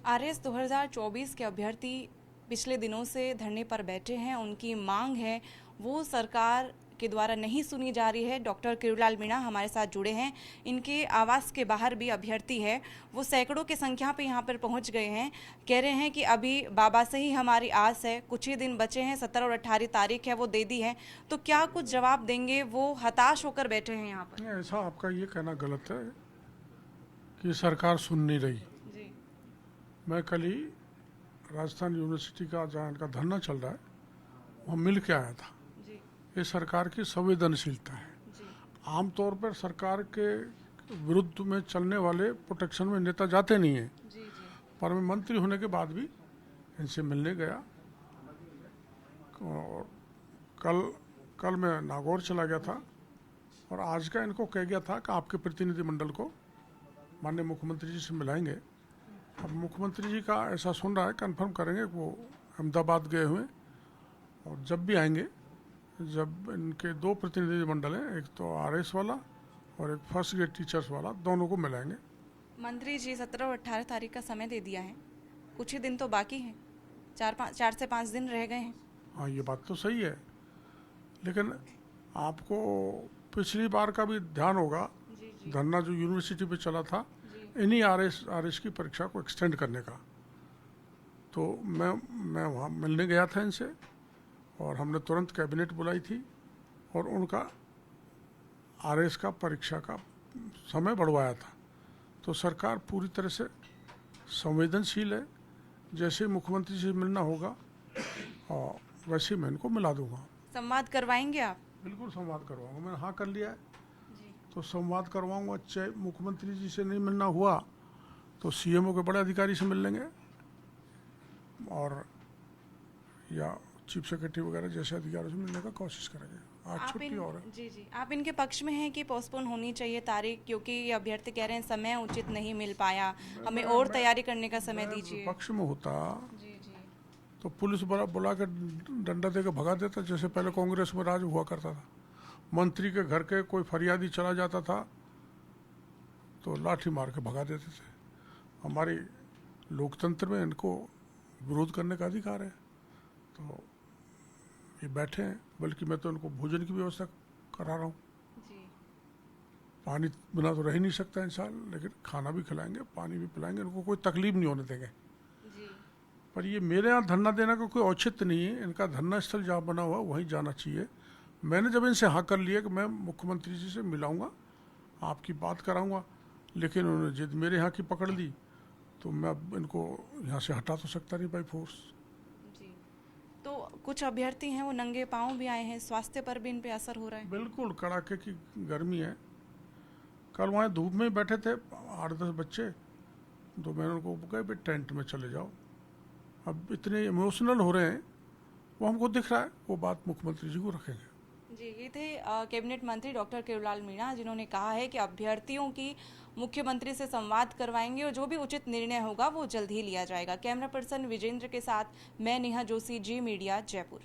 RS 2024 के अभ्यर्थी पिछले दिनों से धरने पर बैठे हैं। उनकी मांग है वो सरकार के द्वारा नहीं सुनी जा रही है। डॉक्टर किरोड़लाल मीणा हमारे साथ जुड़े हैं। इनके आवास के बाहर भी अभ्यर्थी है, वो सैकड़ों की संख्या पे यहाँ पर पहुँच गए हैं। कह रहे हैं कि अभी बाबा से ही हमारी आस है, कुछ ही दिन बचे हैं, 17 और 18 तारीख है, वो दे दी है। तो क्या कुछ जवाब देंगे? वो हताश होकर बैठे हैं यहाँ पर। ऐसा आपका ये कहना गलत है कि सरकार सुन नहीं रही। जी मैं कल ही राजस्थान यूनिवर्सिटी का जहाँ इनका धरना चल रहा है वहाँ मिल के आया था। जी ये सरकार की संवेदनशीलता है। जी आमतौर पर सरकार के विरुद्ध में चलने वाले प्रोटेक्शन में नेता जाते नहीं हैं, जी जी पर मैं मंत्री होने के बाद भी इनसे मिलने गया। और कल मैं नागौर चला गया था और आज का इनको कह गया था कि आपके प्रतिनिधिमंडल को माननीय मुख्यमंत्री जी से मिलाएंगे। अब मुख्यमंत्री जी का ऐसा सुन रहा है, कंफर्म करेंगे कि वो अहमदाबाद गए हुए और जब भी आएंगे, जब इनके 2 प्रतिनिधिमंडल हैं, एक तो आरएस वाला और एक फर्स्ट ग्रेड टीचर्स वाला, दोनों को मिलाएंगे। मंत्री जी 17 और 18 तारीख का समय दे दिया है, कुछ ही दिन तो बाकी हैं, 4 से 5 दिन रह गए हैं। हाँ, ये बात तो सही है, लेकिन आपको पिछली बार का भी ध्यान होगा। धरना जो यूनिवर्सिटी पे चला था इन्हीं आरएस की परीक्षा को एक्सटेंड करने का। तो मैं वहाँ मिलने गया था इनसे और हमने तुरंत कैबिनेट बुलाई थी और उनका आरएस का परीक्षा का समय बढ़वाया था। तो सरकार पूरी तरह से संवेदनशील है। जैसे मुख्यमंत्री से मिलना होगा और वैसे मैं इनको मिला दूंगा। संवाद करवाएंगे आप? बिल्कुल संवाद करवाऊंगा। मैंने हाँ कर लिया है जी तो संवाद करवाऊंगा। चाहे मुख्यमंत्री जी से नहीं मिलना हुआ तो सीएमओ के बड़े अधिकारी से मिल लेंगे और या चीफ सेक्रेटरी वगैरह जैसे अधिकारियों से मिलने का कोशिश करेंगे। आज छुट्टी और है। जी आप इनके पक्ष में हैं कि पोस्टपोन होनी चाहिए तारीख, क्योंकि ये अभ्यर्थी कह रहे हैं समय उचित नहीं मिल पाया, हमें और तैयारी करने का समय दीजिए। पक्ष में होता जी जी तो पुलिस बुला के डंडा दे के भगा देता, जैसे पहले कांग्रेस में राज हुआ करता था। मंत्री के घर के कोई फरियादी चला जाता था तो लाठी मार के भगा देते थे। हमारी लोकतंत्र में इनको विरोध करने का अधिकार है। तो ये बैठे हैं, बल्कि मैं तो इनको भोजन की व्यवस्था करा रहा हूँ। जी पानी बिना तो रह ही नहीं सकता इंसान, लेकिन खाना भी खिलाएंगे, पानी भी पिलाएंगे, इनको कोई तकलीफ नहीं होने देंगे। जी पर ये मेरे यहाँ धरना देने का कोई औचित्य नहीं है। इनका धरना स्थल जहाँ बना हुआ वहीं जाना चाहिए। मैंने जब इनसे हाँ कर लिया कि मैं मुख्यमंत्री जी से मिलाऊंगा, आपकी बात कराऊंगा, लेकिन उन्होंने जिद मेरे यहाँ की पकड़ ली तो मैं अब इनको यहाँ से हटा तो सकता नहीं बाई फोर्स। जी तो कुछ अभ्यर्थी हैं वो नंगे पांव भी आए हैं, स्वास्थ्य पर भी इन पे असर हो रहा है। बिल्कुल कड़ाके की गर्मी है। कल वहाँ धूप में ही बैठे थे 8-10 बच्चे, तो मैंने उनको कहा भाई टेंट में चले जाओ। अब इतने इमोशनल हो रहे हैं, वो हमको दिख रहा है। वो बात मुख्यमंत्री जी को रखेंगे। जी ये थे कैबिनेट मंत्री डॉक्टर किरोड़लाल मीणा, जिन्होंने कहा है कि अभ्यर्थियों की मुख्यमंत्री से संवाद करवाएंगे और जो भी उचित निर्णय होगा वो जल्द ही लिया जाएगा। कैमरा पर्सन विजेंद्र के साथ मैं नेहा जोशी, जी मीडिया, जयपुर।